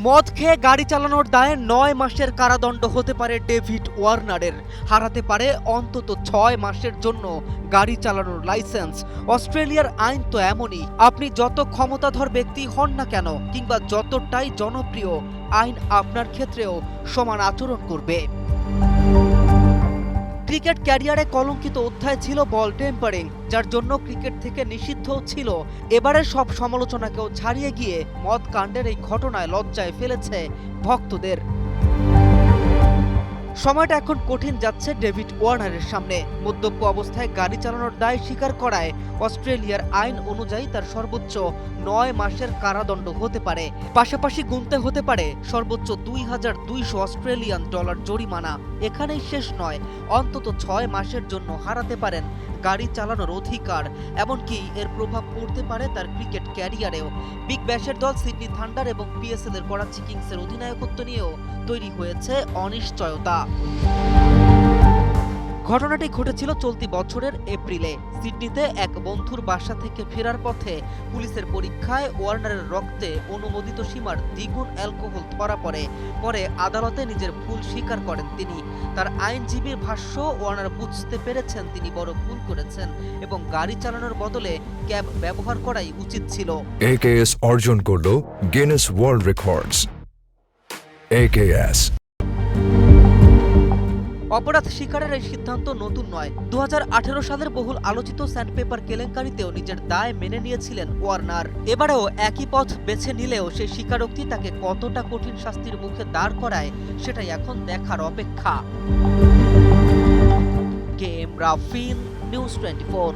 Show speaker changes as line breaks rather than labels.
মদ খেয়ে গাড়ি চালানোর দায়ে ৯ মাসের কারাদণ্ড হতে পারে ডেভিড ওয়ার্নারের। হারাতে পারে অন্তত ৬ মাসের জন্য গাড়ি চালানোর লাইসেন্স। অস্ট্রেলিয়ার আইন তো এমনই, আপনি যত ক্ষমতাধর ব্যক্তি হন না কেন কিংবা যতটাই জনপ্রিয়, আইন আপনার ক্ষেত্রেও সমান আচরণ করবে। ক্রিকেট ক্যারিয়ারে কলঙ্কিত অধ্যায় ছিল বল টেম্পারিং, যার জন্য ক্রিকেট থেকে নিষিদ্ধ ছিল। এবারের সব সমালোচনাকেও ছাড়িয়ে গিয়ে মদ কাণ্ডের এই ঘটনায় লজ্জায় ফেলেছে ভক্তদের। সময়টা এখন কঠিন যাচ্ছে ডেভিড ওয়ার্নারের সামনে। মদ্যপ অবস্থায় গাড়ি চালানোর দায় স্বীকার করায় অস্ট্রেলিয়ার আইন অনুযায়ী তার সর্বোচ্চ ৯ মাসের কারাদণ্ড হতে পারে। পাশাপাশি গুনতে হতে পারে সর্বোচ্চ ২,২০০ অস্ট্রেলিয়ান ডলার জরিমানা। এখানেই শেষ নয়, অন্তত ৬ মাসের জন্য হারাতে পারেন গাড়ি চালানোর অধিকার। এমনকি এর প্রভাব পড়তে পারে তার ক্রিকেট ক্যারিয়ারেও। বিগ ব্যাশের দল সিডনি থান্ডার এবং পিএসএল এর করাচি কিংসের অধিনায়কত্ব নিয়েও তৈরি হয়েছে অনিশ্চয়তা। ঘটনাটি ঘটেছিল চলতি বছরের এপ্রিলে। সিডনিতে এক বন্ধুর বাসা থেকে ফেরার পথে পুলিশের পরীক্ষায় ওয়ার্নারের রক্তে অনুমোদিত সীমার দ্বিগুণ অ্যালকোহল ধরা পড়ে। পরে আদালতে নিজের ভুল স্বীকার করেন তিনি। তার আইনজীবীর ভাষ্য, ওয়ার্নার বুঝতে পেরেছেন তিনি বড় ভুল করেছেন এবং গাড়ি চালানোর বদলে ক্যাব ব্যবহার করাই উচিত ছিল।
AKS অর্জন করল গিনেস ওয়ার্ল্ড রেকর্ডস। AKS
অপরাধ স্বীকারের এই সিদ্ধান্ত নতুন নয়। ২০১৮ সালের বহুল আলোচিত স্যান্ডপেপার কেলেঙ্কারিতেও নিজের দায় মেনে নিয়েছিলেন ওয়ার্নার। এবারেও একই পথ বেছে নিলেও সেই স্বীকারোক্তি তাকে কতটা কঠিন শাস্তির মুখে দাঁড় করায়, সেটাই এখন দেখার অপেক্ষা। KM রাফিন, নিউজ 24।